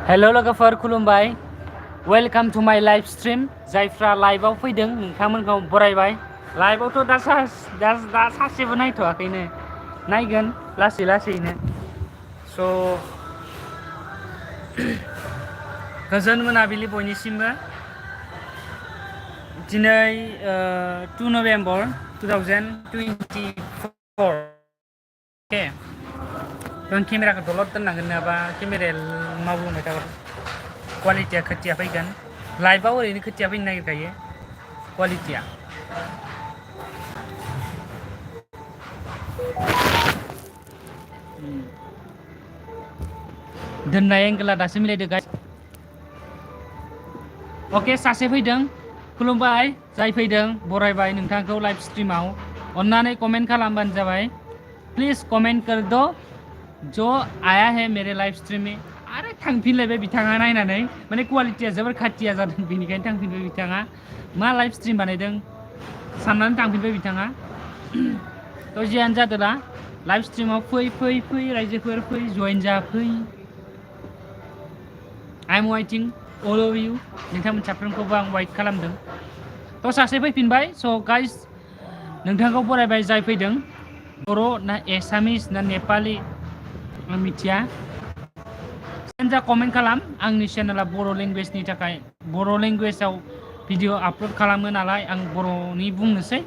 Hello लोगोफोर खुलुमबाय welcome to my live stream जायफ्रा लाइभआव फैदों नोंथांमोनखौ बरायबाय लाइभआवथ' दा सासेबो नायथ'वाखैनो नायगोन लासै लासैनो स' गोजोन मोनाबिलि बयनिसिमबो दिनै 2 नभेम्बर 2024 अके जों केमेराखौ दलद दोननांगोन नङाबा केमेराया मावलुंबाय थागोन क्वालिटिया खोथिया फैगोन लाइभआव ओरैनो खोथिया फैनो नागिरखायो क्वालिटिया दोननाय एंगेला दासो मिलायदो गाइस ओके सासे फैदों खुलुमबाय जाय फैदों बरायबाय नोंथांखौ लाइभ स्ट्रीमाव अन्नानै कमेन्ट खालामबानो जाबाय प्लीज कमेंट कर दो जो आया है मेरे लाइव स्ट्रीम में आरो थांफिनलायबाय बिथाङा नायनानै माने क्वालिटिया जोबोर खाथिया जादों बेनिखायनो थांफिनबाय बिथाङा मा लाइभ स्ट्रीम बानायदों साननानै थांफिनबाय बिथाङा थ' जियानो जादोंला लाइभ स्ट्रीमाव फै रायजोफोर फै जइन जा फै I am waiting all of you नोंथांमोन साफ्रोमखौबो आं वाइट खालामदों थ' सासे फैफिनबाय स' गाइस नोंथांखौ बरायबाय जाय फैदों बर' ना एसामिस ना नेपालि आं मिथिया जा कमेन्ट खालाम आंनि चेनेला बर' लेंगुवेजनि थाखाय बर' लेंगुवेजाव भिडिअ आपल'ड खालामो नालाय आं बर'नि बुंनोसै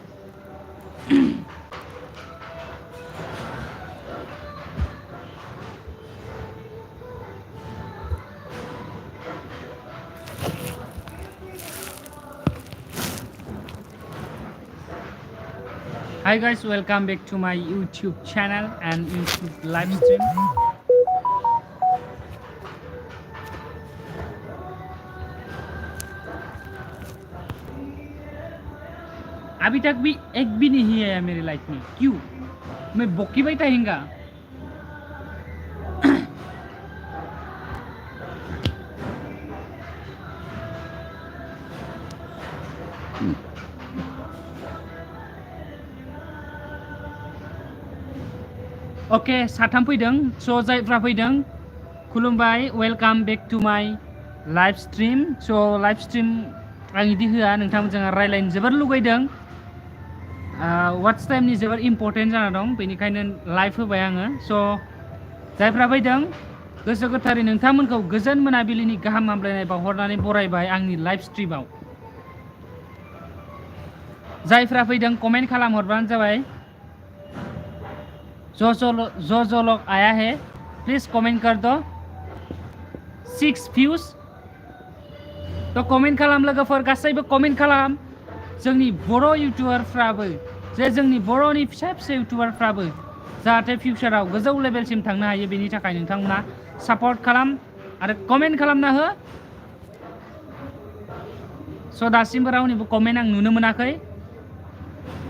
Hi guys, welcome back to my YouTube channel and YouTube live stream. अभी तक भी एक भी नहीं है मेरी लाइफ में क्यों मैं बोकी बैठा हिंगा ओके साथाम फैदों स' जायफ्रा फैदों खुलुमबाय welcome back to my live stream स' लाइभ स्ट्रीम आं इदि होआ नोंथांमोनजों रायलायनो जोबोर लुगैदों वाट्स टाइमनि जोबोर इम्पर्टेन्ट जाना दं बेनिखायनो लाइभ होबाय आङो स' जायफ्रा फैदों गोसो गोथारै नोंथांमोनखौ गोजोन मोनाबिलिनि गाहाम हामलायनाय बावहरनानै बरायबाय आंनि लाइभ स्ट्रीमाव जायफ्रा फैदों कमेन्ट खालामहरबानो जाबाय जो लोग आया है प्लीज कमेंट कर दो 6 views तो कमेंट खालाम लोगोफोर गासैबो कमेंट खालाम जोंनि बर' इउटुबारफ्राबो जे जोंनि बर'नि फिसा फिसा इउटुबारफ्राबो जाहाथे फिउचाराव गोजौ लेभेलसिम थांनो हायो बेनि थाखाय नोंथांमोना सापर्ट खालाम आरो कमेन्ट खालामना हो स' दासिमबो रावनिबो कमेन्ट आं नुनो मोनाखै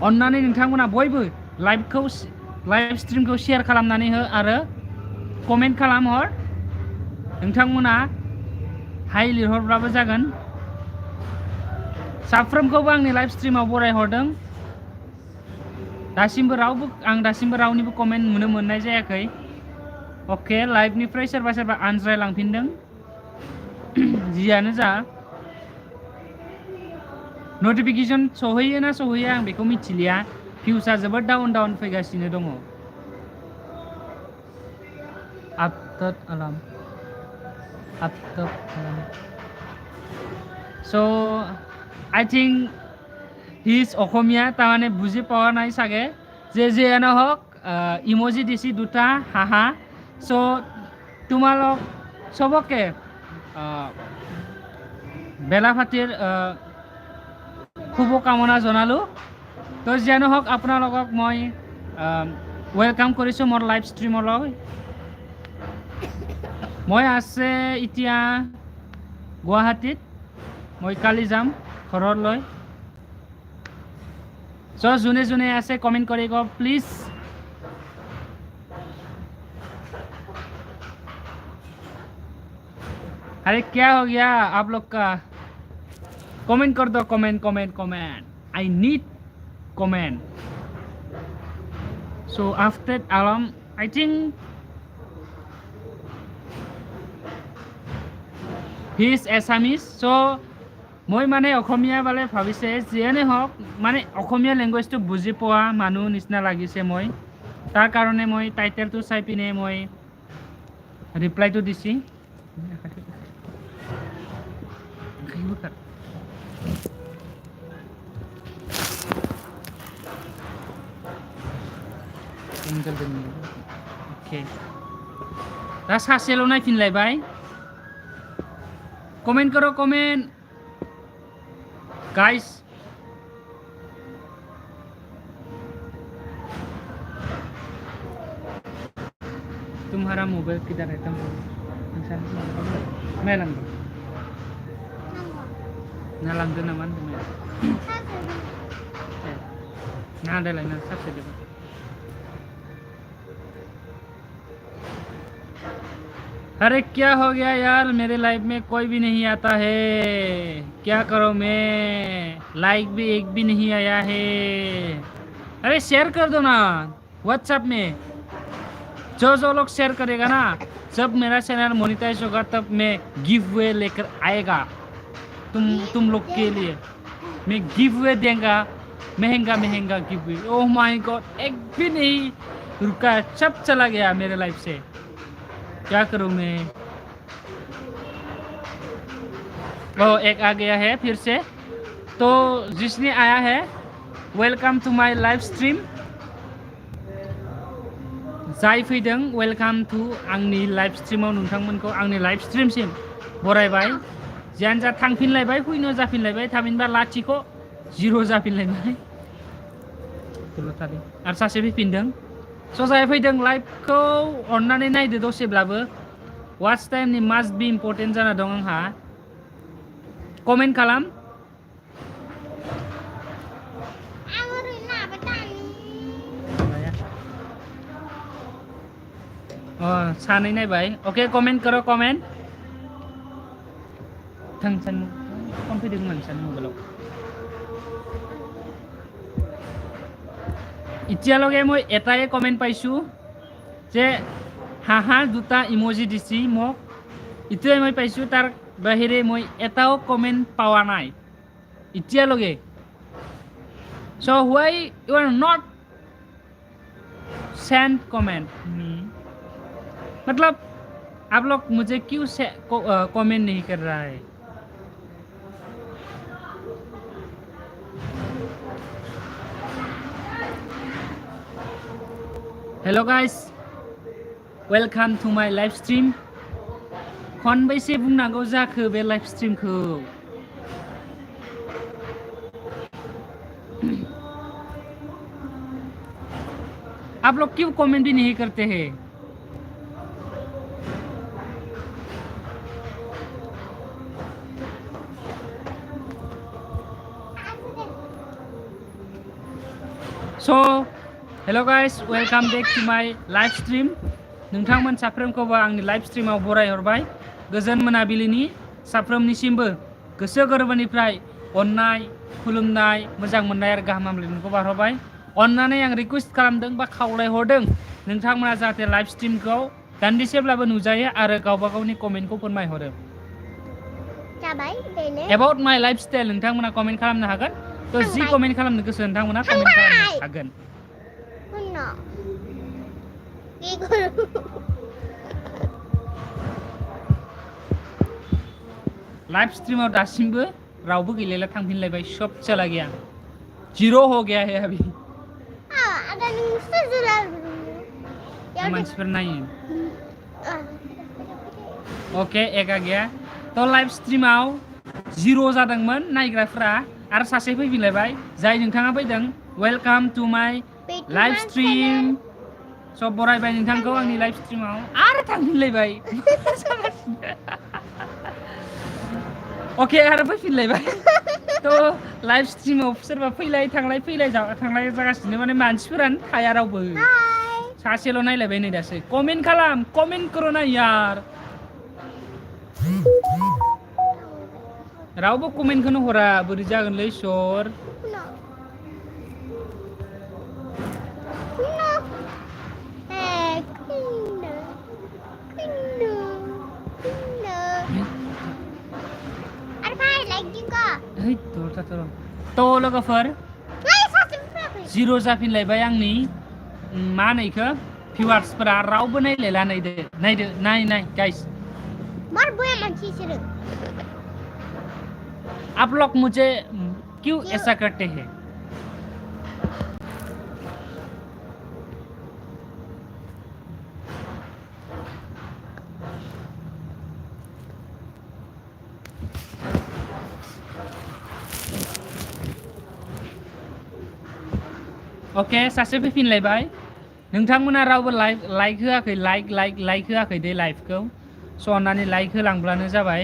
अन्नानै नोंथांमोना बयबो लाइभ स्ट्रीमखौ शेयार खालामनानै हो आरो कमेन्ट खालामहर नोंथांमोना हाय लिरहरब्लाबो जागोन साफ्रोमखौबो आंनि लाइभ स्ट्रीमाव बरायहरदों दासिमबो रावनिबो कमेन्ट नुनो मोननाय जायाखै अके लाइभनिफ्राय सोरबा आनज्रायलांफिनदों जियानो जा नटिफिकेशन सहैयो ना सहैया आं बेखौ मिथिलिया भिउसा जोबोद डाउन फैगासिनो दङ आपडेट आलाम स' I think he is Asomiya তাৰমানে বুজি পোৱা নাই চাগে যে নহওক ইমজি দিছি দুটা হাঁহা চ' তোমালোক চবকে বেলাফাতিৰ শুভকামনা জনালোঁ তো যিয়ে নহওক আপোনালোকক মই ৱেলকাম কৰিছোঁ মোৰ লাইভ ষ্ট্ৰীমলৈ মই আছে এতিয়া গুৱাহাটীত মই কালি যাম ঘৰলৈ চ' যোনে যোনে আছে कमेंट करेगा प्लीज अरे क्या हो गया आप लोग का कमेंट कर दो comment I need comment so after Alam I think he is Assamese চ' মই মানে অসমীয়া বালে ভাবিছে যিয়েনে হওক মানে অসমীয়া লেংগুৱেজটো বুজি পোৱা মানুহ নিচিনা লাগিছে মই তাৰ কাৰণে মই টাইটেলটো চাই পিনে মই ৰিপ্লাইটো দিছি दा सासेल' नायफिनलायबाय कमेन्ट करो कमेन्ट गाइस तुम्हारा मोबाइल किधर है तुम मैं लांदो ना लांदो नामा होनदों ना देलाय ना साबसे देबो अरे क्या हो गया यार मेरे लाइफ में कोई भी नहीं आता है क्या करो मैं लाइक भी एक भी नहीं आया है अरे शेयर कर दो ना व्हाट्सएप में जो लोग शेयर करेगा ना जब मेरा चैनल मोनेटाइज होगा तब मैं गिव वे लेकर आएगा तुम लोग के लिए मैं गिव वे देंगा महंगा महंगा give way oh my God एक भी नहीं रुका सब चला गया मेरे लाइफ से क्या करूं मैं ओ एक आ गया है फिर से तो जिसने आया है welcome to my live stream जाय फैदों वेलकाम टू आंनि लाइव स्ट्रीमाव नोंथांमोनखौ आंनि लाइव स्ट्रीमसिम बरायबाय जियानो जा थांफिनलायबाय फैनो जाफिनलायबाय थामहिनबा लाथिख' 0 जाफिनलायबाय आरो सासे फैफिनदों स' जाय फैदों लाइभखौ अननानै नायदो दसेब्लाबो वाच टाइमनि मास्ट बि इम्परटेन्ट जाना दं आंहा कमेन्ट खालाम सानै नायबाय ओके कमेन्ट करो कमेन्ट थां सान फन फैदोंमोन सान मबाइलाव এতিয়ালৈকে মই এটাই কমেণ্ট পাইছোঁ যে হাঁহাৰ দুটা ইমজি দিছি মোক ইটোৱে মই পাইছোঁ তাৰ বাহিৰে মই এটাও কমেণ্ট পোৱা নাই এতিয়ালৈকে so' why you are not send comment मतलब आप लोग मुझे क्यों कमेंट नहीं कर रहा है hello guys welcome to my live stream खनबैसे बुंनांगौ जाखो बे लाइव स्ट्रीमखौ आप लोग क्यों कमेंट भी नहीं करते हैं सो hello guys welcome back to my live stream नोंथांमोन साफ्रोमखौबो आंनि लाइव स्ट्रीमाव बरायहरबाय गोजोन मोनाबिलिनि साफ्रोमनिसिमबो गोसो गोरबोनिफ्राय अननाय खुलुमनाय मोजां मोननाय आरो गाहाम हामलायनायखौ बारहरबाय अन्नानै आं रिक्वेस्ट खालामदों बा खावलायहरदों नोंथांमोना जाहाथे लाइव स्ट्रीमखौ दान्दिसेब्लाबो नुजायो आरो गावबा गावनि कमेन्टखौ फोरमायहरो एबाउट माय लाइफ स्टाइल नोंथांमोना कमेन्ट खालामनो हागोन तो जि कमेन्ट खालामनो गोसो नोंथांमोना कमेन्ट खालामनो हागोन लाइव स्ट्रीमाव दासिमबो रावबो गैलायला थांफिनलायबाय सब चला गया 0 हो गया है अभी मानसिफोर नायो ओके एक आ गया तो लाइव स्ट्रीमाव 0 जादोंमोन नायग्राफ्रा आरो सासे फैफिनलायबाय जाय नोंथाङा फैदों welcome to my live stream स' बरायबाय नोंथांखौ आंनि लाइव स्ट्रीमाव आरो थांफिनलायबाय ओके आरो फैफिनलायबाय तो लाइव स्ट्रीमाव सोरबा फैलाय थांलाय जागासिनो माने मानसिफोरानो थाया रावबो सासेल' नायलायबाय नै दासो कमेन्ट खालाम कमेन्ट करो ना यार रावबो कमेन्टखौनो हरा बोरै जागोनलै सर है तो लोगोफोर जिर' जाफिनलायबाय आंनि मा होनो इखो भिउवार्सफोरा रावबो नायलायला नायदो नाय गाइस मार बया मानसि इसोरो आप लोग मुझे क्यों ऐसा करते हैं ओके सासे फैफिनलायबाय नोंथांमोना रावबो लाइक होआखै लाइक होआखै दे लाइभखौ स' अन्नानै लाइक होलांब्लानो जाबाय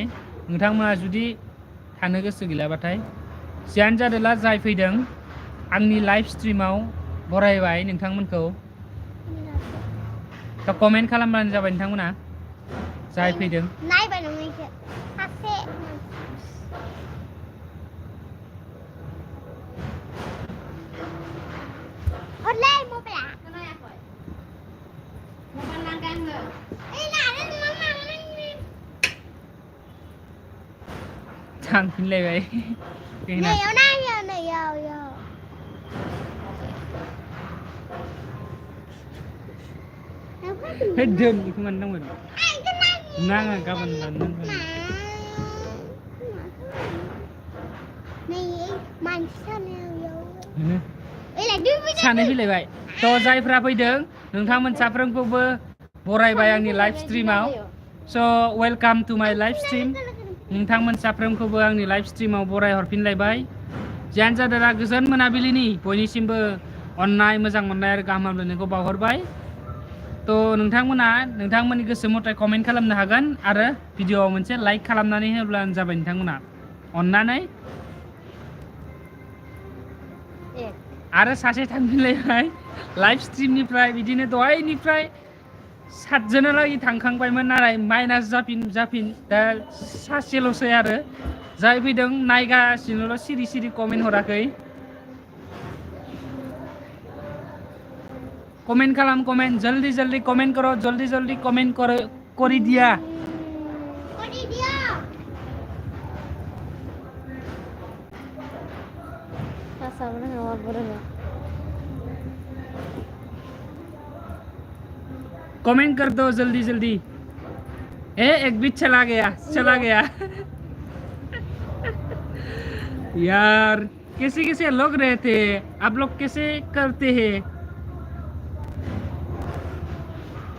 नोंथांमोना जुदि थानो गोसो गैलाबाथाय जियानो जादोला जाय फैदों आंनि लाइभ स्ट्रिमाव बरायबाय नोंथांमोनखौ थ' कमेन्ट खालामब्लानो जाबाय नोंथांमोना जाय फैदों नायबाय नों इखो सासे हरलाय मबाइला खोनायाखै मबाइल लांगाय आङो ओइ नारें थांफिनलायबाय नैयाव नायो नैयाव दोन बेखौ मानो नांगोन नाङा गाबोन लांनांगोन नै मानसि सानै फैलायबाय थ' जायफ्रा फैदों नोंथांमोन साफ्रोमखौबो बरायबाय आंनि लाइभ स्ट्रिमाव स' वेलकाम टु माय लाइभ स्ट्रिम नोंथांमोन साफ्रोमखौबो आंनि लाइभ स्ट्रिमाव बराय हरफिनलायबाय जियानो जादोला गोजोन मोनाबिलिनि बयनिसिमबो अननाय मोजां मोननाय आरो गाहाम हामलायनायखौ बावहरबाय थ' नोंथांमोना नोंथांमोननि गोसो मथे कमेन्ट खालामनो हागोन आरो भिडिअआव मोनसे लाइक खालामनानै होब्लानो जाबाय नोंथांमोना अननानै आरो सासे थांफिनलायबाय लाइभ स्ट्रिमनिफ्राय बिदिनो दहायनिफ्राय 7 जोनालागै थांखांबायमोन नाथाय माइनास जाफिन दा सासेल'सै आरो जाय फैदों नायगासिनोल' सिरि कमेन्ट हराखै कमेंट खालाम कमेंट जल्दी कमेंट करो जल्दी कमेंट करी दिया कमेंट कर दो जल्दी एक भी चला गया यार कैसे लोग रहते हैं आप लोग कैसे करते हैं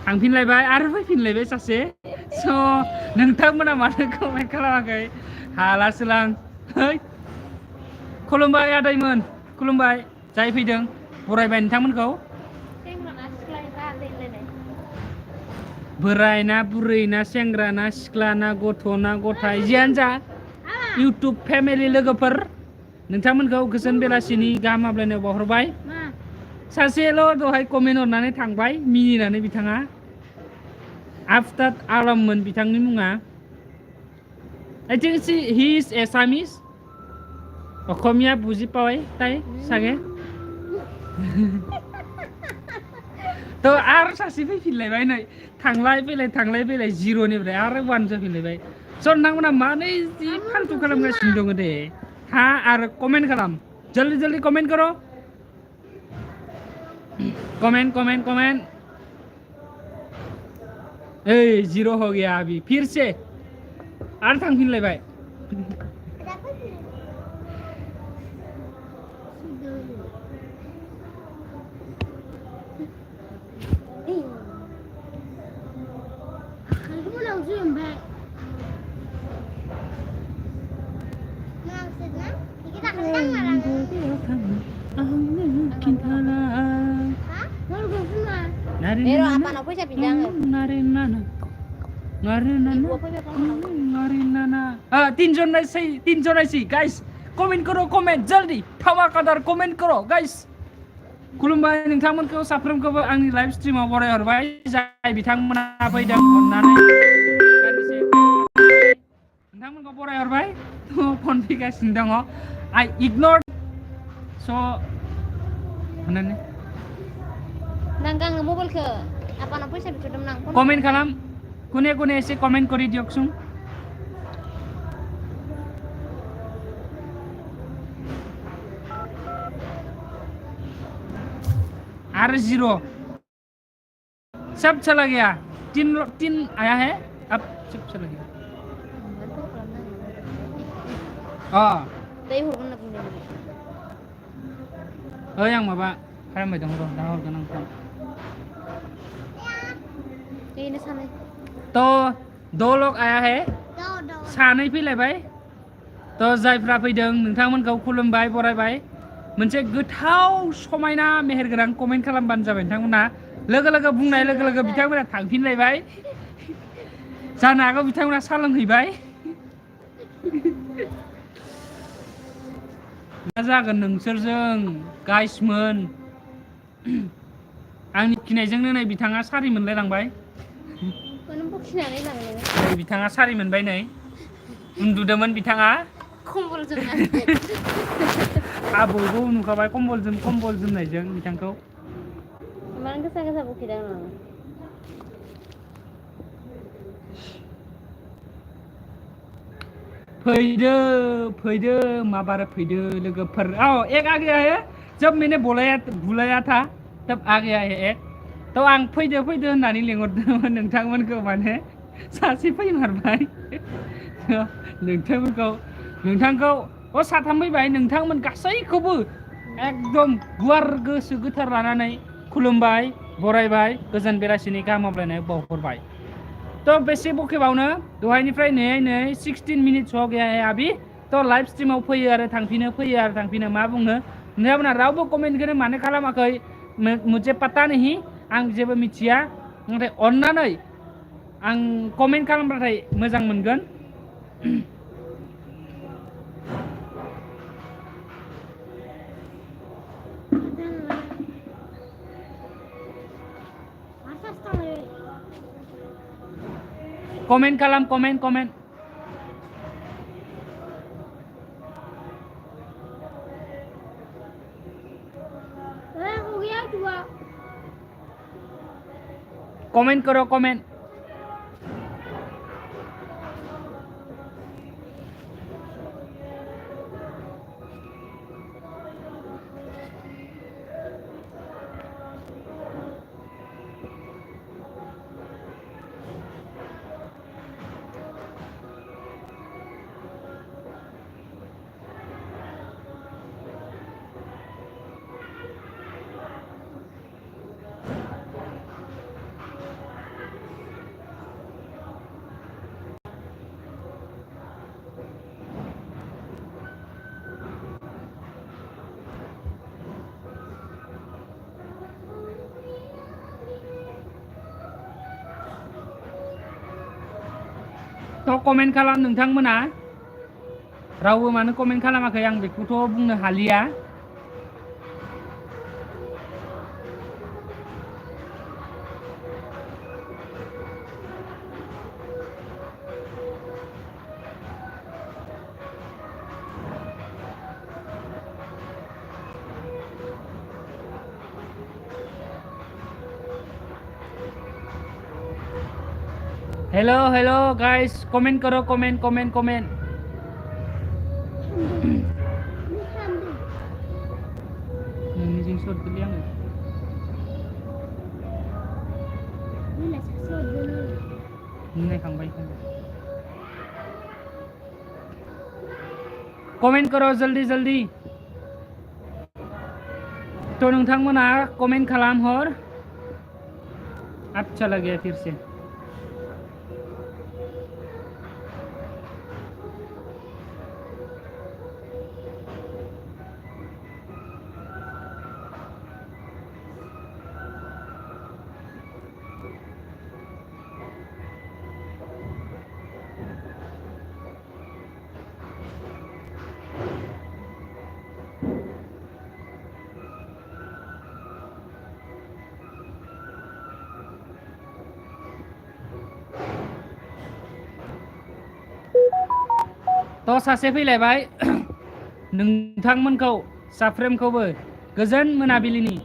थांफिनलायबाय आरो फैफिनलायबाय सासे स' नोंथांमोना मानो कमेन्ट खालामाखै हालासोलां खुलुमबाय आदैमोन खुलुमबाय जाय फैदों बरायबाय नोंथांमोनखौ बोराय ना बुरै ना सेंग्रा ना सिख्ला ना गथ' ना गथाय जियानो जा इउटुब फेमिलि लोगोफोर नोंथांमोनखौ गोजोन बेलासिनि गाहाम हामलायनायाव बावहरबाय सासेल' दहाय कमेन्ट हरनानै थांबाय मिनिनानै बिथाङा आफताब आलममोन बिथांनि मुङा I think he is Assamese Asamiya বুজি পায় তাই চাগে তো आरो सासे फैफिनलायबाय नै थांलाय फैलाय जिर'निफ्राय आरो 1 जाफिनलायबाय स' नोंथांमोना मानो जि फाल्तु खालामगासिनो दङ दे हा आरो कमेन्ट खालाम जल्दी कमेन्ट करो कमेंट ए 0 हो गया अभी फिर से आरो थांफिनलायबाय Pero apa nak pun pinjang? तीन जन गाइस कमेंट करो कमेंट जल्दी धमाकादार कमेंट करो गाइस खुलुमबाय नोंथांमोनखौ साफ्रोमखौबो आंनि लाइभ स्ट्रिमाव बराय हरबाय जाय बिथांमोना फैदों अननानै नोंथांमोनखौ बराय हरबाय फन फैगासिनो दङ I ignored so होननानै Nanggang mobile ke apa nak pun bikin nang comment खालाम कुनै एसे कमेन्ट गरिदियोक्सुं आरो 0 सब चला गया 3 आया है अब सब चला गया दै हरगोन होनना बुंदों ओइ आं माबा खालामबाय दं र' दा हरगोन आं फन बेनो सानै तो 2 लोग आया है सानै फैलायबाय तो जायफ्रा फैदों नोंथांमोनखौ खुलुमबाय बरायबाय मोनसे गोथाव समायना मेहेरगोनां कमेन्ट खालामबानो जाबाय नोंथांमोना लोगो लोगो बुंनाय लोगो लोगो बिथांमोना थांफिनलायबाय जानो हागौ बिथांमोना सा लोंहैबाय मा जागोन नोंसोरजों गाइसमोन आंनि खिनायजोंनो नै बिथाङा सारि मोनलायलांबाय बिथाङा सारि मोनबाय नै उन्दुदोंमोन बिथाङा कम्बल जोमनानै आबौबो नुखाबाय कम्बल जोमनायजों बिथांखौ मानो गोसा गोसा बखिदों फैदो माबार फैदो लोगोफोर एक आ गया है जब मैंने बुलाया था तब आ गया है एक तो आं फैदो होननानै लिंहरदोंमोन नोंथांमोनखौ माने सासे फैमारबाय नोंथांखौ साथाम फैबाय नोंथांमोन गासैखौबो एकदम गुवार गोसो गोथार लानानै खुलुमबाय बरायबाय गोजोन बेलासिनि गाहाम हामलायनाय बावहरबाय तो बेसे बखेबावनो दहायनिफ्राय नै 16 मिनिट्स हो गया है अभी तो लाइव स्ट्रीमाव फैयो आरो थांफिनो मा बुंनो नोंथांमोना रावबो कमेन्टखौनो मानो खालामाखै मुझे पता नहीं आं जेबो मिथिया नाथाय अन्नानै आं कमेन्ट खालामबाथाय मोजां मोनगोन कमेन्ट खालाम कमेन्ट कमेंट करो कमेंट तो कमेन्ट खालाम नोंथांमोना रावबो मानो कमेन्ट खालामाखै आं बेखौथ' बुंनो हालिया हेलो गाइस कमेन्ट करो कमेन्ट नोंनिजों सरदोलै आङो नायखांबाय कमेन्ट करो जल्दी तो नोंथांमोना कमेन्ट खालाम हर अब चला गया फिर से तो सासे फैलायबाय नोंथांमोनखौ साफ्रोमखौबो गोजोन मोनाबिलिनि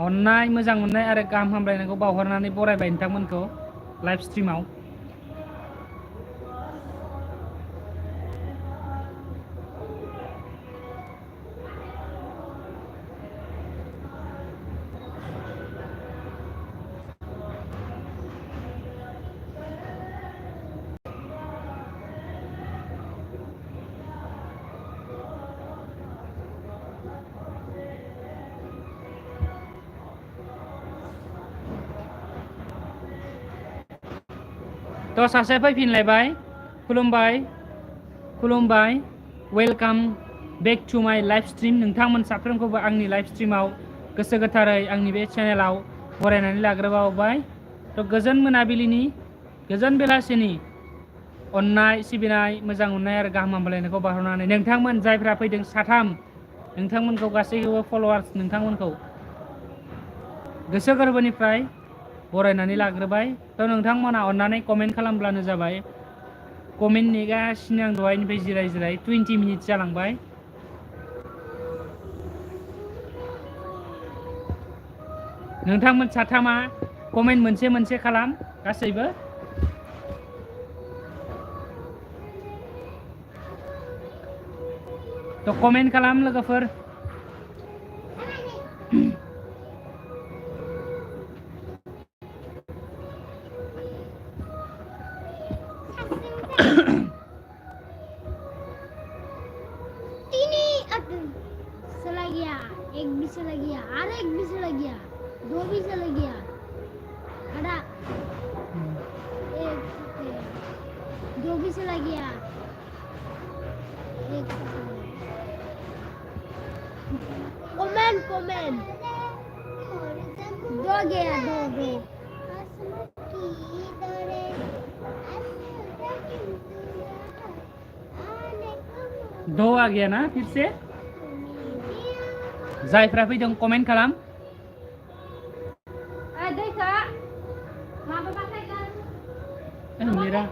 अननाय मोजां मोननाय आरो गाहाम हामलायनायखौ बावहरनानै बरायबाय नोंथांमोनखौ लाइभ स्ट्रीमाव थ' सासे फैफिनलायबाय खुलुमबाय खुलुमबाय वेलकाम बेक टु माय लाइभ स्ट्रिम नोंथांमोन साफ्रोमखौबो आंनि लाइभ स्ट्रिमाव गोसो गोथारै आंनि बे चेनेलाव बरायनानै लाग्रोबावबाय थ' गोजोन मोनाबिलिनि गोजोन बेलासिनि अननाय सिबिनाय मोजां मोननाय आरो गाहाम हामलायनायखौ बारहरनानै नोंथांमोन जायफ्रा फैदों साथाम नोंथांमोनखौ गासैखौबो फल'वार्स नोंथांमोनखौ गोसो गोरबोनिफ्राय बरायनानै लाग्रोबाय थ' नोंथांमोना अननानै कमेन्ट खालामब्लानो जाबाय कमेन्ट नेगासिनो आं दहायनिफ्राय जिराय जिराय 20 मिनिट जालांबाय नोंथांमोन साथामा कमेन्ट मोनसे मोनसे खालाम गासैबो थ' कमेन्ट खालाम लोगोफोर एक भी चला गया और एक भी चला गया 2 भी चला गया खड़ा एक 2 भी चला गया एक कमेंट कमेंट 2 गया 2 दो आ गया ना फिर से जायफ्रा फैदों कमेन्ट खालाम मेरा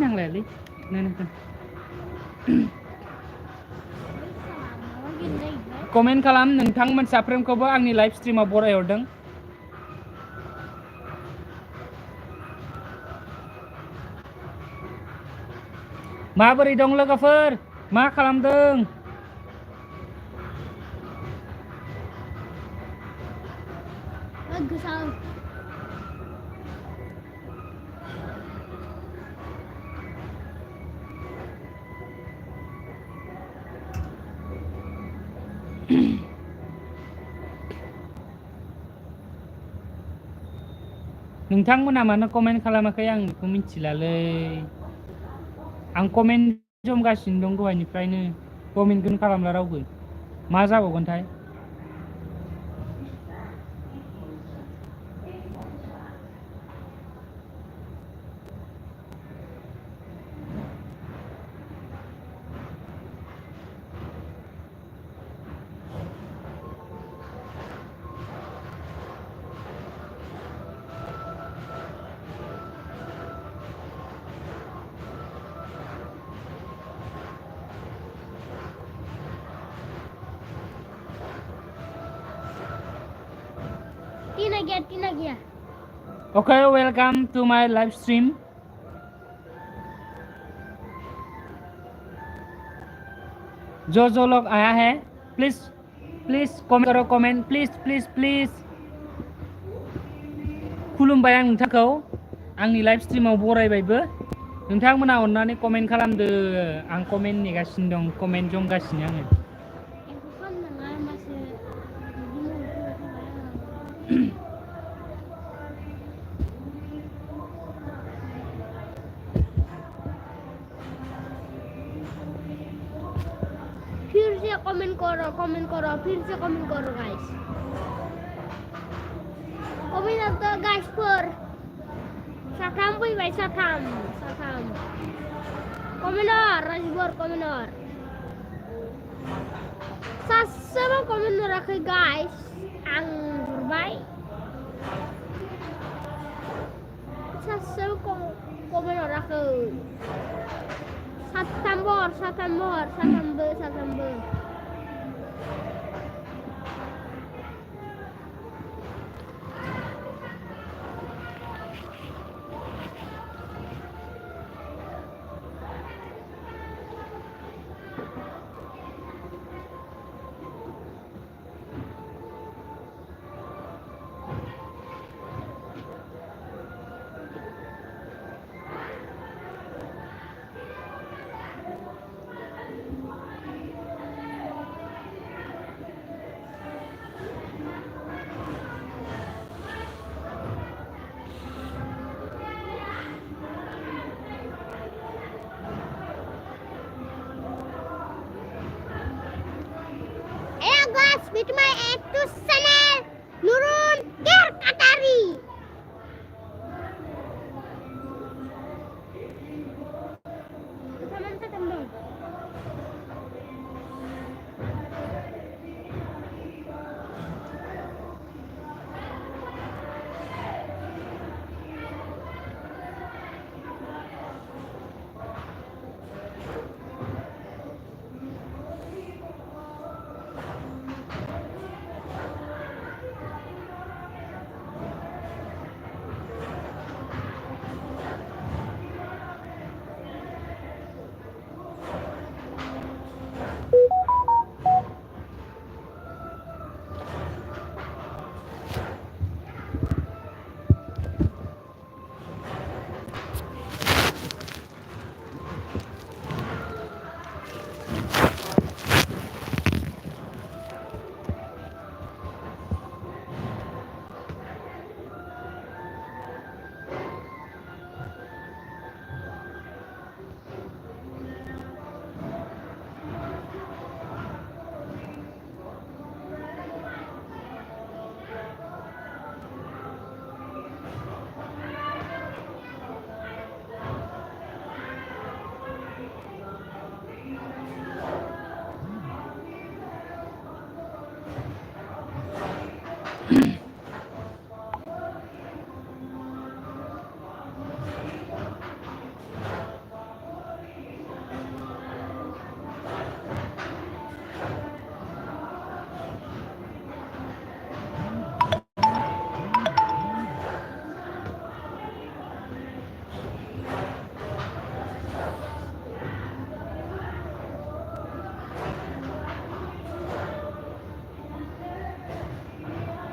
नांलायालै कमेन्ट खालाम नोंथांमोन साफ्रोमखौबो आंनि लाइभ स्ट्रिमाव बरायहरदों माबोरै दं लोगोफोर मा खालामदों नोंथांमोना मानो कमेन्ट खालामाखै आं बेखौ मिथिलालै आं कमेन्ट जमगासिनो दं दहायनिफ्रायनो कमेन्टखौनो खालामला रावबो मा जाबावगोनथाय तीन आ गया Okay, welcome to my live stream. जो लोग आया है प्लीज कमेंट करो कमेंट प्लीज खुलुमबाय आं नोंथांखौ आंनि लाइभ स्ट्रिमाव बरायबायबो नोंथांमोना अननानै कमेन्ट खालामदो आं कमेन्ट नेगासिनो दं कमेन्ट जमगासिनो आङो फिर से कमेंट करो फिर से कमेंट करो गाइस कमेंट तो गाइस पर साथाम फैबाय साथाम कमेन्टर राजबर कमेन्टर सासेबो कमेन्ट हराखै गाइस आं हरबाय सासेबो कमेन्ट हराखै साथामबो with my active channel Narun kherkatary.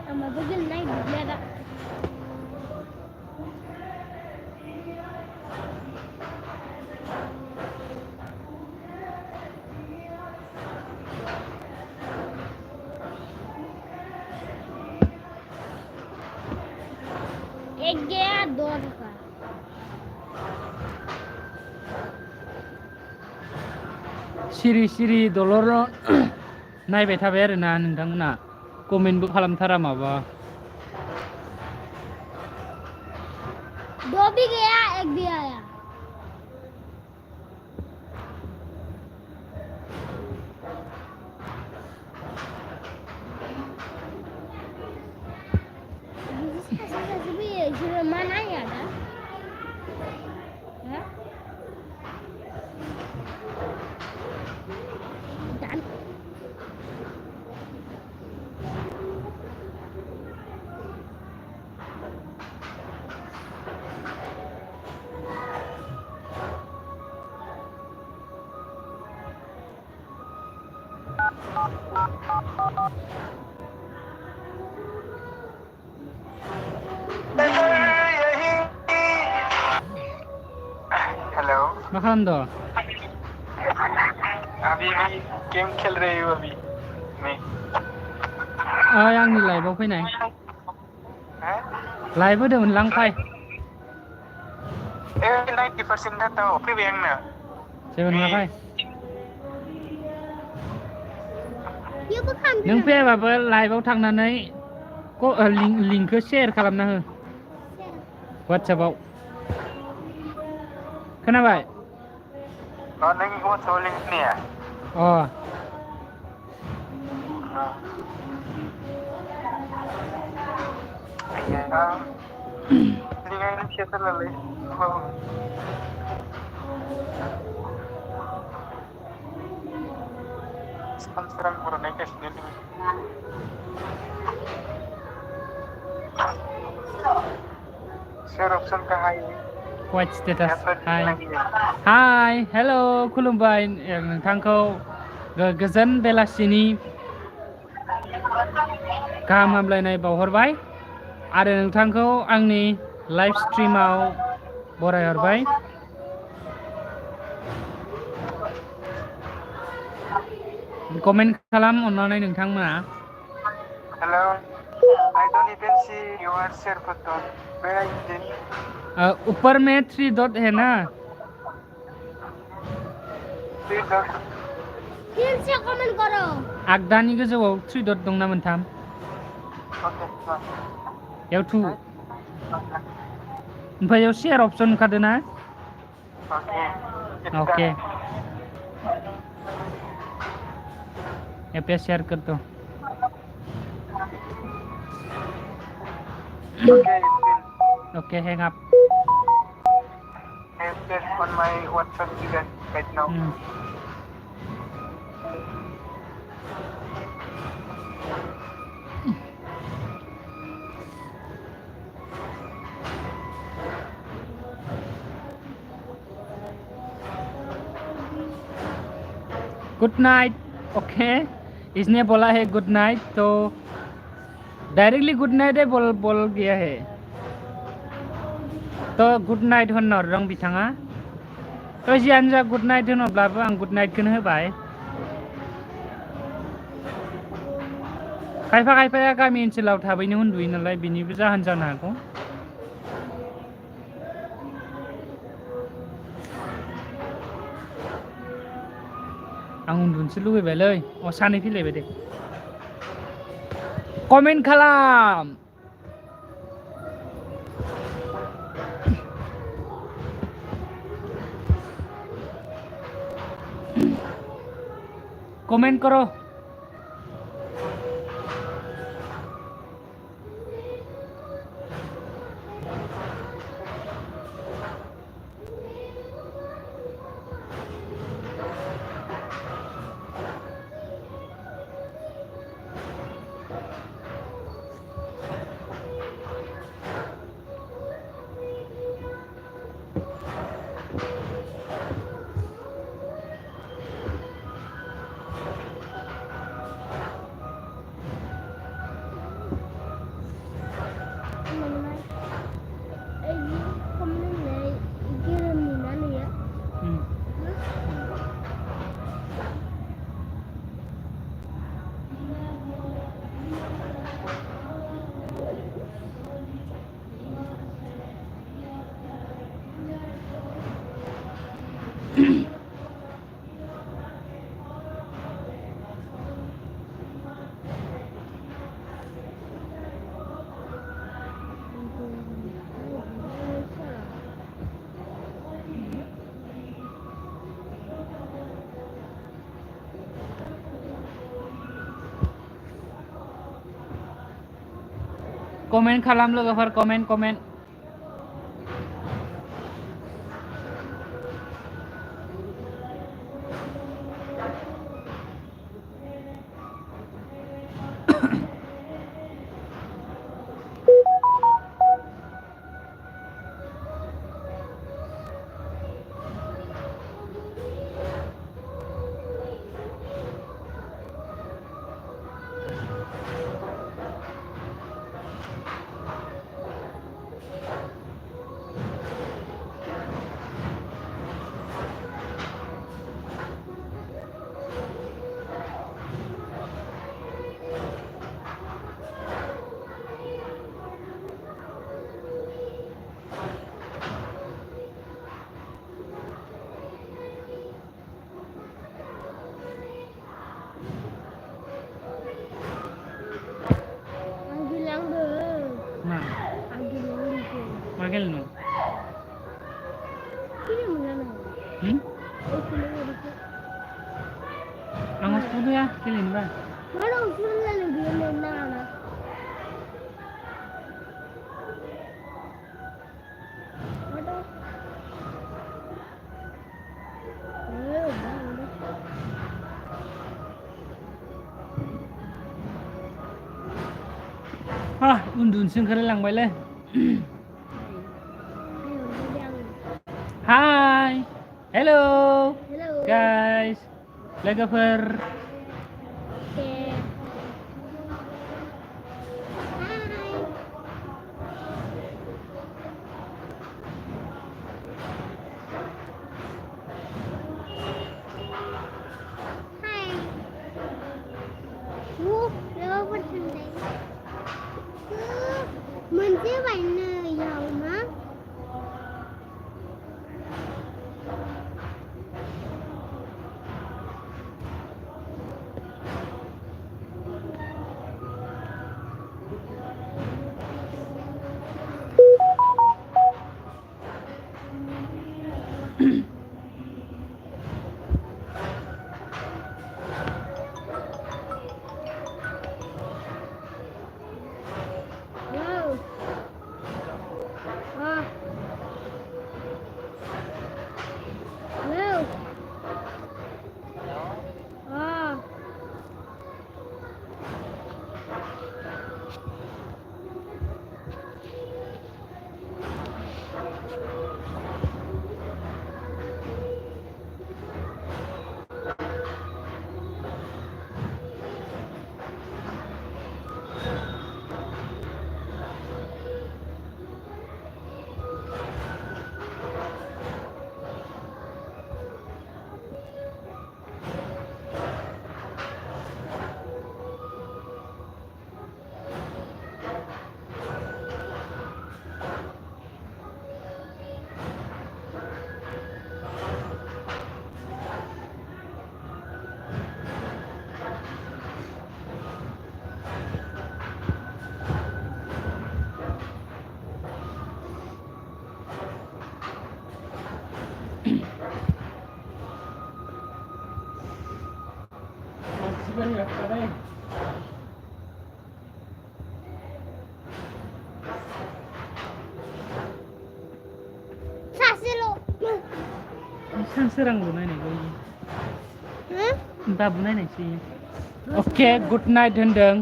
Sama bagel naik biara. एक गया दो रुका सिरि सिरि दलर नायबाय थाबाय आरोना नोंथांमोना कमेन्टबो खालामथारा माबा दो भी गया एक भी आया mana ya ada? Ya? Dan hello मा खालामदों अभी भी गेम खेल रही हूँ अभी मैं आंनि लाइभआव फैनाय हैं लाइभ होदोंमोन लांफाय 90% था तो फैबाय आंना जेबो नङा फाय dia bukan नों फैयाबाबो लाइभआव थांनानै लिंकखौ शेयार खालामना हो WhatsApp-आव खोनाबाय और नहीं वो सोलिंग नहीं है अ लिंक शेयर कर ले स्पॉन्सर बरनाय गासिनो दङ शेयर ऑप्शन का hi white status hi hello' खुलुमबाय नोंथांखौ गोजोन बेलासिनि गाहाम हामलायनाय बावहरबाय आरो नोंथांखौ आंनि लाइभ स्ट्रिमाव बरायहरबाय कमेन्ट खालाम अन्नानै नोंथांमोना hello I don't even see your share button where is it ऊपर में 3 डॉट है ना फिर से कमेंट करो आगदानि गोजौआव 3 डट दंना मोनथाम ओके याव 2 ओमफ्राय याव शेयार अपसन ओंखारदों ना ओके ओके पे शेयर कर दो okay okay hang of I have on my WhatsApp juga right now. Good night okay इसने बोला है गुड नाइट तो डायरेक्टली गुड नाइट है बोल गया है तो गुड नाइट होनर रं बिथाङा तो जियानो जा गुड नाइट होनोब्लाबो आं गुड नाइटखौनो होबाय खायफा खायफाया गामि ओनसोलाव थाबैनो उन्दुयो नालाय बिनिबो जाहोन जानो हागौ आं उन्दुनोसो लुबैबायलै सानै फैलायबाय दे कमेन्ट खालाम कमेंट करो कमेन्ट खालाम लोगोफोर कमेन्ट मा गेलेनो आं हस्पिटाल गैया गेलेनोबा mana usul lalu dia mana anak उन्दुनोसो ओंखारलायलांबायलै hi hello' guys लोगोफोर मोनसे बायनो याव मा सासेल' सांसोरांल' नायनायखौ हो बाबु नायनायसै अके गुड नाइट होनदों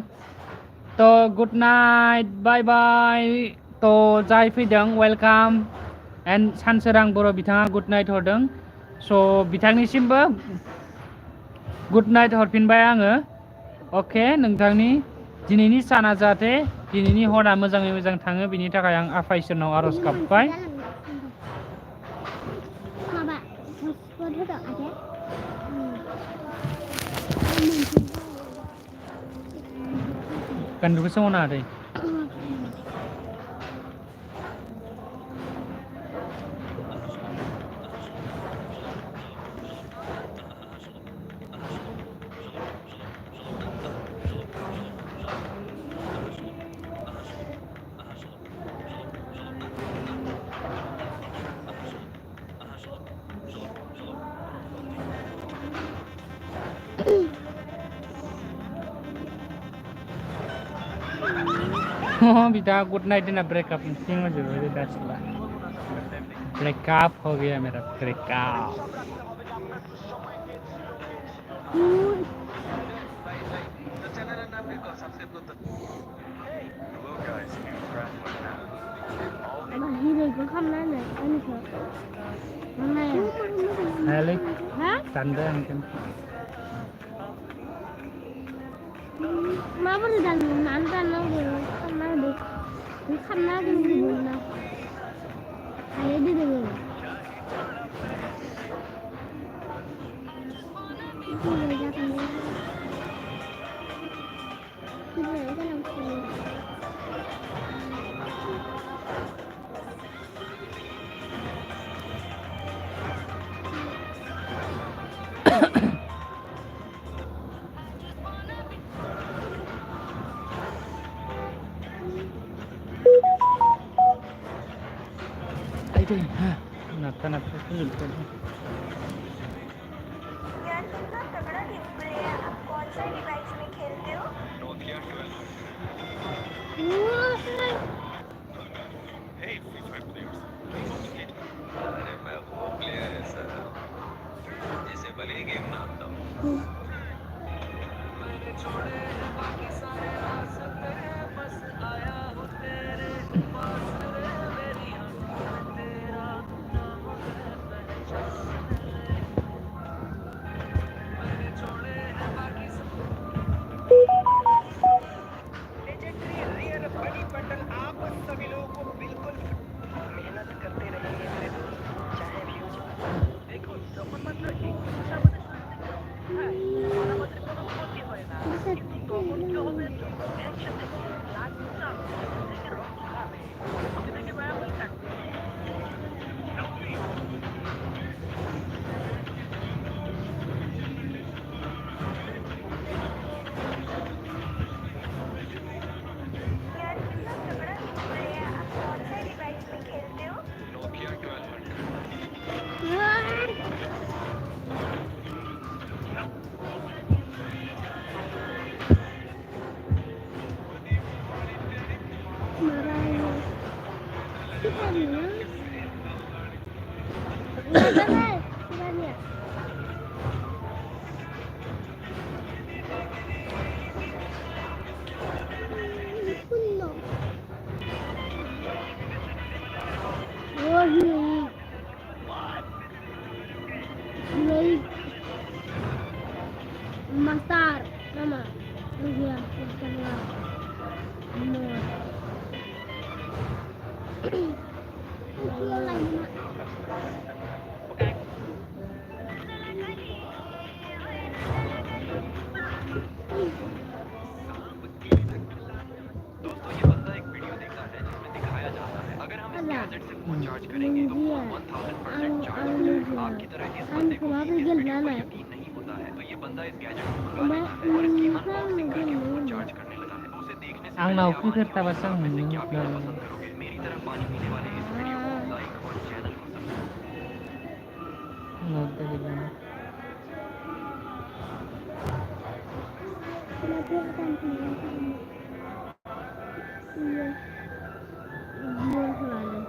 थ' गुड नाइट बाय बाय थ' जाय फैदों वेलकाम एन्ड सानसोरां बर' बिथाङा गुड नाइट हरदों स' बिथांनिसिमबो गुड नाइट हरफिनबाय आङो अके नोंथांनि दिनैनि साना जाहाथे दिनैनि हरा मोजाङै मोजां थाङो बिनि थाखाय आं आफा इसोरनाव आर'ज गाबबाय माबा हटस्पट होदों आदाया Kan bisa mana ada? Oh, बिदा गुड नाइट देना ब्रेकअप थिंग हो जाए दासला ब्रेकअप हो गया मेरा ब्रेकअप हिरोखौ खालामना होनो आंनिखौ हेलै हा दानदो आंजों माबोरै दानो मानो दाननांगौ खालामना होदो बे खालामना होदों ना हायो दोङो Ayo, nata full कर यार कितना तगड़ा डिस्प्ले है आप कौन सा डिवाइस में खेलते हो अरे मैं वो प्लेयर है सर जिसे भले ही गेम ना आता हूँ लेजेंडरी रियल बड़ी बटन आप सभी लोगों को बिल्कुल मेहनत करते रहेंगे मेरे दोस्त चाहे व्यूज देखो যখন মাত্র 21 আমাদের হ্যাঁ আমাদের কোনো ক্ষতি হয় না কিন্তু তখন কি হবে একসাথে লাখটা থেকে রক্ত খাবে ক্ষতি থেকে বায়াবল থাকবে यार कितना तगड़ा डिस्प्ले है आप कौन सा डिवाइस में खेलते हो नोकिया 1200 Matar, nama. Iya, दोस्तों ये बंदा एक वीडियो देखा है जिसमें दिखाया जाता है अगर हम इस गैजेट से फोन चार्ज करेंगे तो फोन 1000% चार्ज हो जाएगा आपकी तरह इस बंदे को भी इस वीडियो पर यकीन नहीं होता है तो ये बंदा इस गैजेट को मंगा लेता है और इसकी अनबॉक्सिंग करके फोन चार्ज करने लगा है तो उसे देखने से आंनाव पहले आप फैगोर आगे थाबासो आं में से नुनो क्या वीडियो मोनगोन पसंद करोगे मेरी तरह पानी पीने वाले इस वीडियो को लाइक और चैनल को सब्सक्राइब नोट दे Latihan iya iya selalu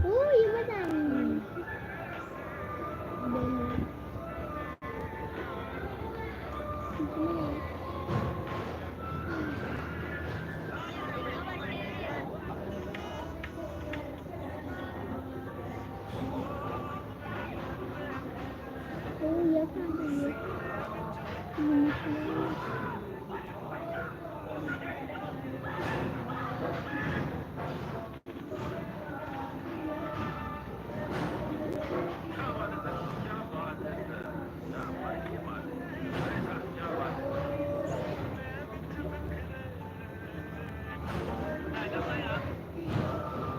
iya betul benar oh iya kan iya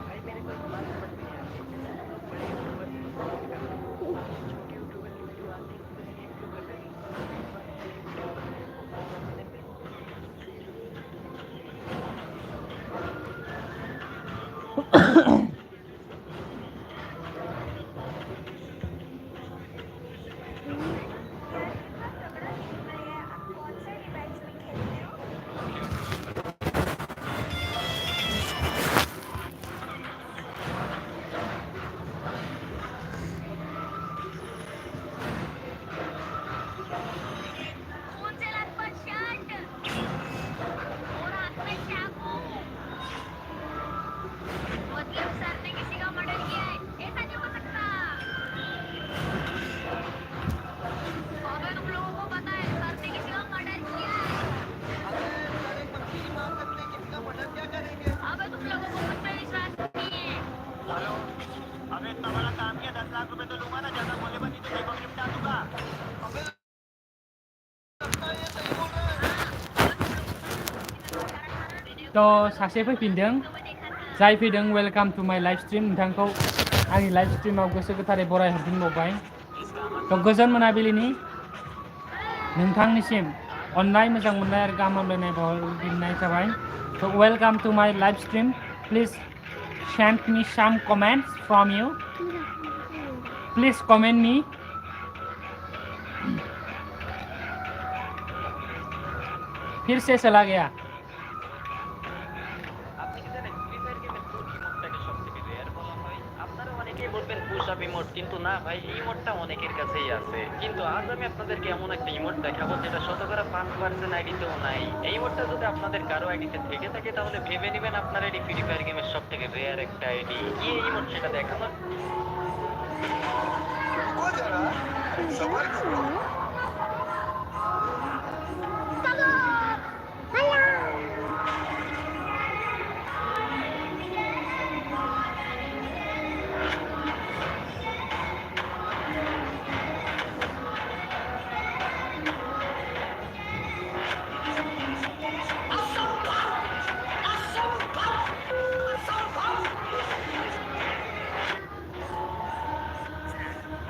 भाई मेरे को एक बात समझ नहीं आ रही है जैसे हम लोग बड़े यूट्यूबर छोटे यूट्यूबर की वीडियो आती है उसमें रिएक्ट क्यों कर रहे हैं यार कितना तगड़ा गेम है आप कौन से डिवाइस में खेलते हो खून से लथपथ शर्ट और हाथ में चाकू मतलब सर ने किसी का मर्डर किया है ऐसा नहीं हो सकता अबे तुम लोगों को पता है सर ने किसी का मर्डर किया है अबे तुम लोगों को मुझ पे विश्वास नहीं है हेलो अबे इतना बड़ा काम किया 10 लाख रुपए तो लूंगा ना ज्यादा बोले बनी तो देखो निपटा दूंगा अबे लगता है ये सही बोल रहा है तो सासे फैफिनदों जाय फैदों welcome to my live stream नोंथांखौ आंनि लाइव स्ट्रीमाव गोसो गोथारै बरायहरफिनबावबाय तो गोजोन मोनाबिलिनि नोंथांनिसिम अननाय मोजां मोननाय आरो गाहाम हामलायनाय बावहरफिननाय जाबाय तो welcome to my live stream please send me सम comments from you please comment me फिर से चला गया আপনি কি জানেন ফ্রি ফায়ার গেমের কোন ইমোটটাকে সবথেকে রেয়ার বলা হয় আপনারা অনেকেই বলবেন পুশ আপ ইমোট কিন্তু না ভাই এই ইমোটটা অনেকের কাছেই আছে কিন্তু আজ আমি আপনাদেরকে এমন একটা ইমোট দেখাবো যেটা শতকরা 5% আইডিতেও নাই এই ইমোটটা যদি আপনাদের কারো আইডিতে থেকে থাকে তাহলে ভেবে নেবেন আপনার আইডি ফ্রি ফায়ার গেমের সবথেকে রেয়ার একটা আইডি কি এই ইমোট সেটা দেখানোর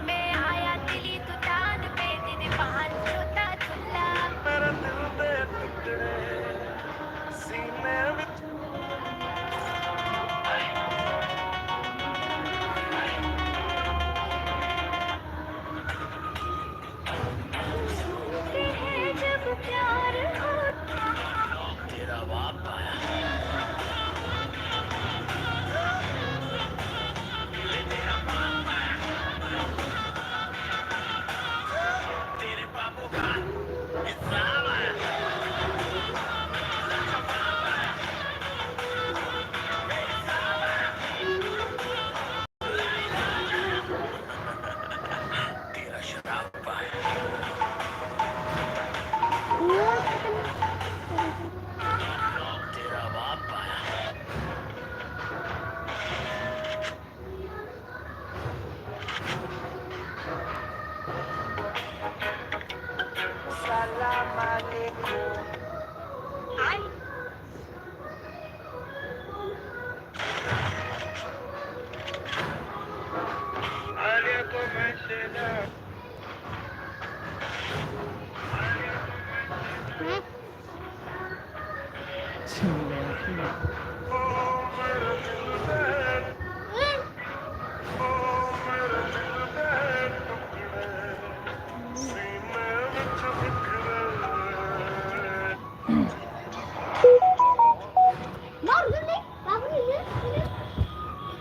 मैं आया दिली तू तान पे दे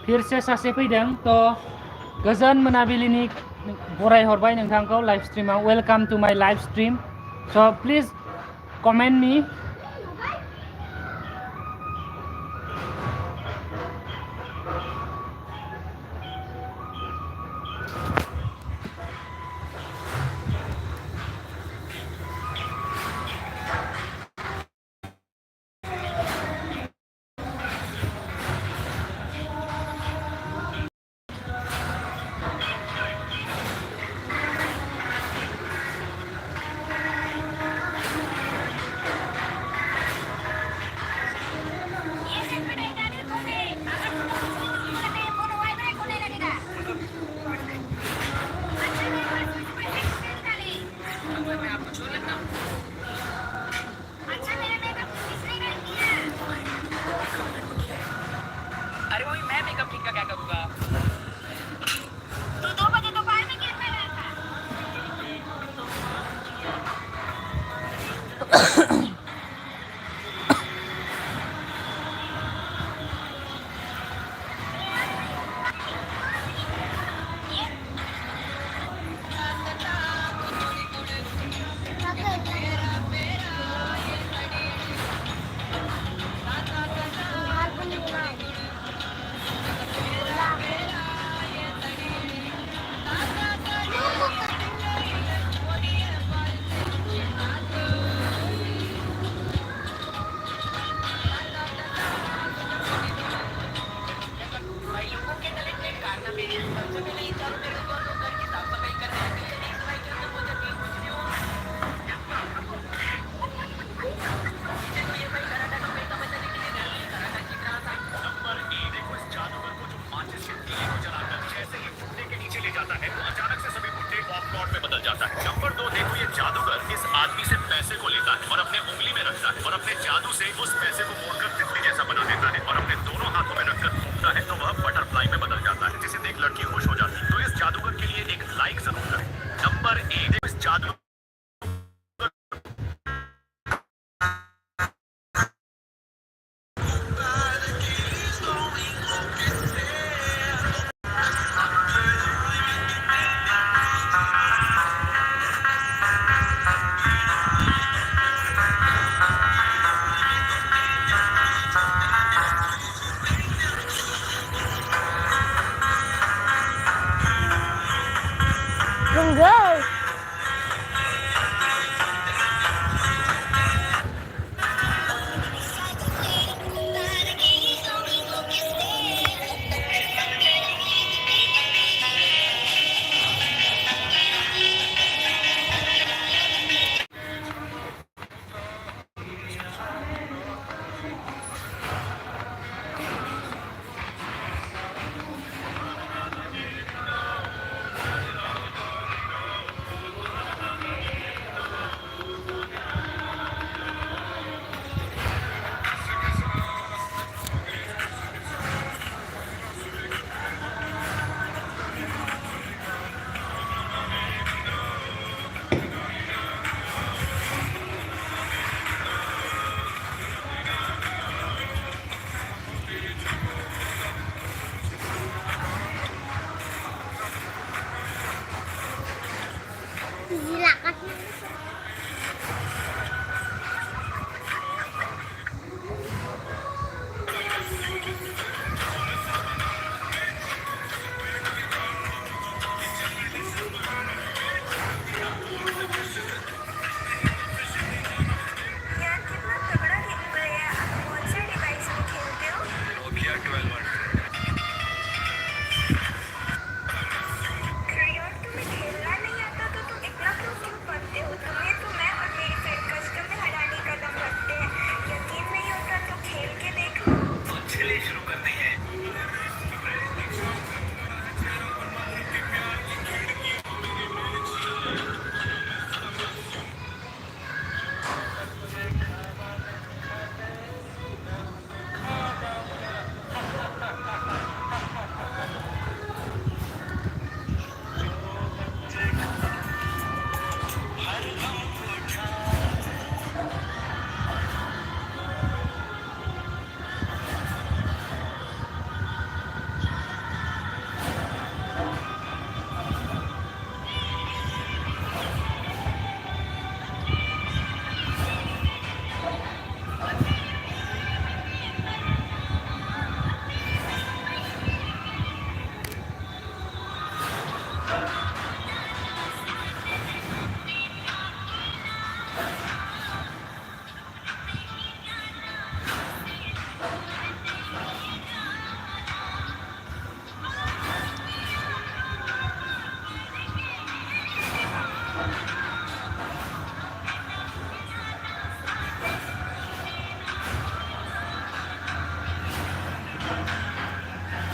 फिरसे सासे फैदों थ' गोजोन मोनाबिलिनि बरायहरबाय नोंथांखौ लाइभ स्ट्रिमाव वेलकाम टू माय लाइभ स्ट्रिम स' प्लिज कमेन्ट मी ये सब में नहीं डाले कोने अगर तुम बोलते हैं बोलो वाई वाई कोने लगेगा अच्छा मैं बस उसमें एक्सेल डाली मतलब मैं आपको छोड़ लेता हूँ अच्छा मेरा मेकअप किसने कर दिया अरे वही मैं मेकअप ठीक का क्या करूँगा तू 2 बजे दोपहर में गिरता रहा था भाई लोगों के टैलेंटेड कारनामे सबसे पहले इन चारों मेरे को घर की साफ सफाई करने हैं पीछे नहीं सफाई करते वो जब नहीं पूछते हो पीछे तो ये भाई कराटा का पैसा बचाने के लिए रैली कराटा सीख रहा था नंबर ए देखो इस जादूगर को जो माचिस के तीली को जलाकर जैसे ही भुट्टे के नीचे ले जाता है तो अचानक से सभी भुट्टे पॉपकॉर्न में बदल जाता है। नंबर 2 देखो ये जादूगर इस आदमी से पैसे को लेता है और अपने उंगली में रखता है और अपने जादू से उस पैसे को मोड़कर तितली जैसा बना देता है और अपने दोनों हाथों में रखकर घूमता है तो वह बटरफ्लाई में बदल जाता है जिसे देख लड़की खुश हो जाती है। तो इस जादूगर के लिए एक लाइक जरूर करें। नंबर 1 देखो इस जादू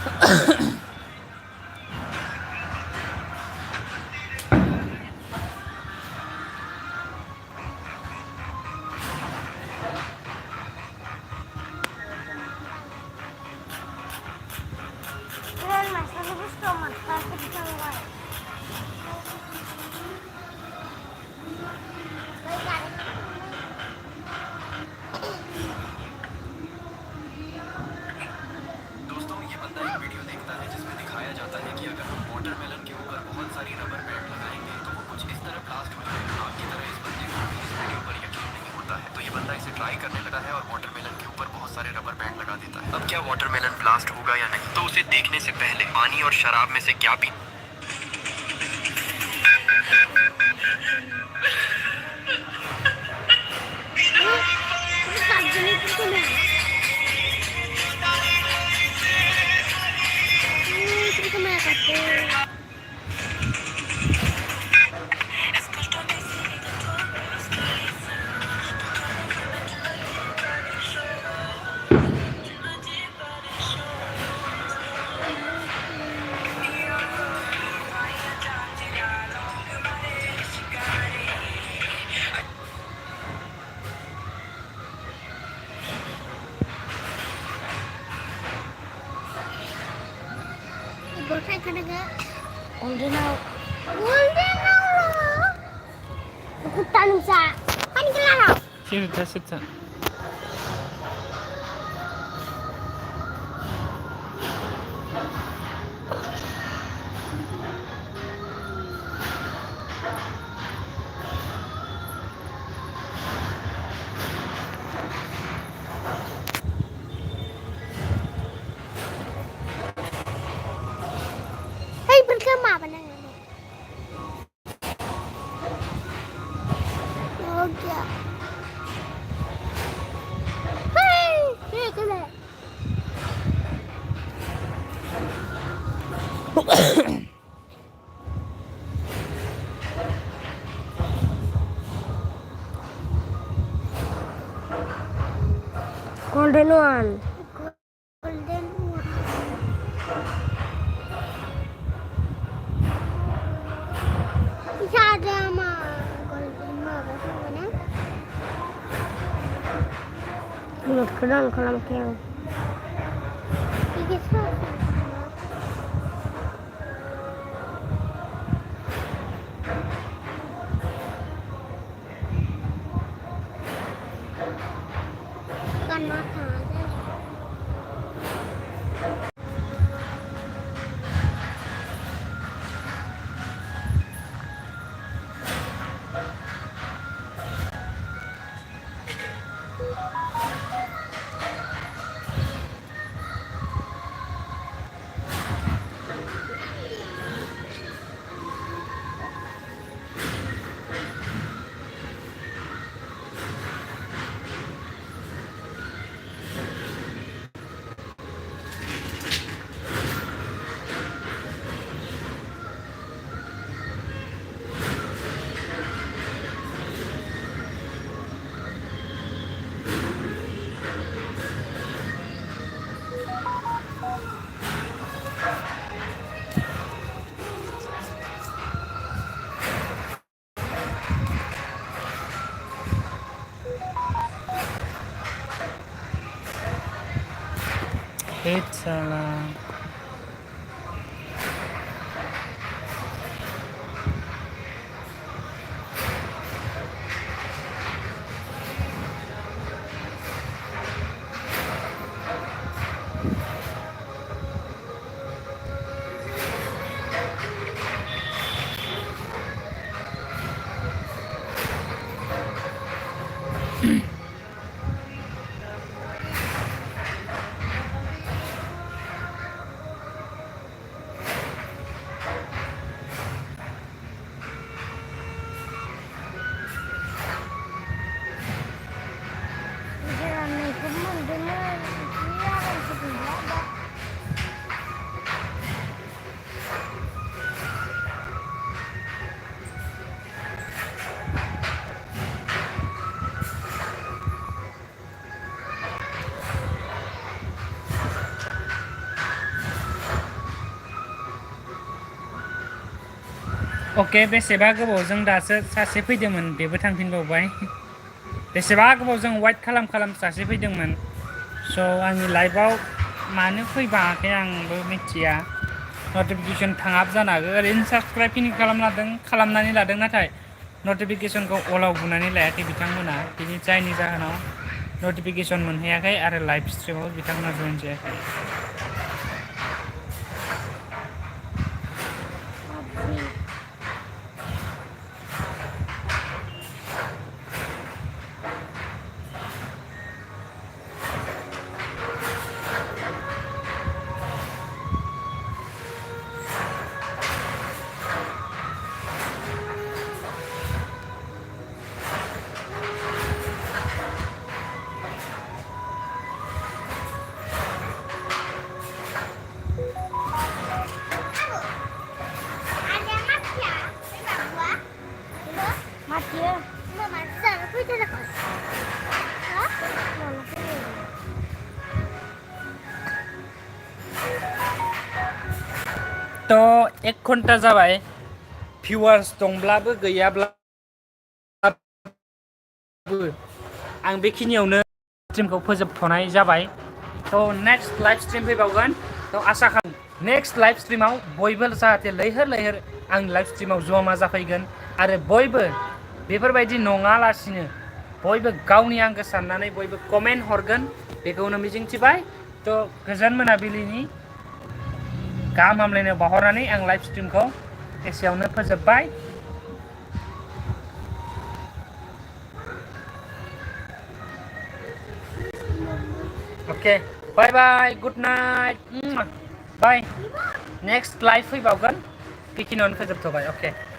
Keren mas, tapi gusto mas, kasi bisa ngeluar. दोस्तों ये बंदा एक वीडियो देखता है जिसमें दिखाया जाता है कि अगर हम वाटरमेलन के ऊपर बहुत सारी रबर बैंड लगाएंगे तो वो कुछ इस तरह ब्लास्ट हो जाएगा। आपकी तरह इस बंदे को भी इस वीडियो पर यकीन नहीं होता है, तो ये बंदा इसे ट्राई करने लगा है और वाटरमेलन के ऊपर बहुत सारे रबर बैंड लगा देता है। अब क्या वाटरमेलन ब्लास्ट होगा या नहीं, तो उसे देखने से पहले पानी और शराब में से क्या P Golden now. Golden now. Hutan sa. Pani kelala. Sirta sirta. Hey, berkema apa nang ini? Oke. Hey, hey kena. Golden one. Golden one. Bisa ada mah golden mah mana? Belum kenal kolam keong. Ini siapa? Kan mata aja. Salah. अके बेसेबा गोबावजों दासो सासे फैदोंमोन बेबो थांफिनबावबाय बेसेबा गोबावजों white खालाम सासे फैदोंमोन स' आंनि लाइफआव मानो फैबाङाखै आंबो मिथिया नटिफिकेसन थाङाबो जानो हागौ ओरैनो साबस्क्राइब खालामनानै लादों नाथाय नटिफिकेसनखौ अलाव बुनानै लायाखै बिथांमोना बिनि जायनि जाहोनाव नटिफिकेसन मोनहैयाखै आरो लाइभ स्ट्रिमाव बिथांमोना जइन जायाखै PUBG mati ya mama sana fui dah ha mana तो 1 घन्टा जाबाय भिउवार्स दंब्लाबो गैयाब्लाबो आं बेखिनियावनो स्ट्रिमखौ फोजोबथ'नाय जाबाय तो नेक्स्ट लाइभ स्ट्रिम फैबावगोन तो आसा खालामो नेक्स्ट लाइभ स्ट्रिमाव बयबो जाहाथे लैहोर आंनि लाइभ स्ट्रिमाव जमा जाफैगोन आरो बयबो बेफोरबायदि नङालासिनो बयबो गावनि आंगो साननानै बयबो कमेन्ट हरगोन बेखौनो मिजिंथिबाय तो गोजोन मोनाबिलिनि गाहाम हामलायनाय बावहरनानै आं लाइभ स्ट्रिमखौ एसेयावनो फोजोबबाय ओके बाय बाय गुड नाइट बाय नेक्स्ट लाइभ फैबावगोन बेखिनियावनो फोजोबथ'बाय अके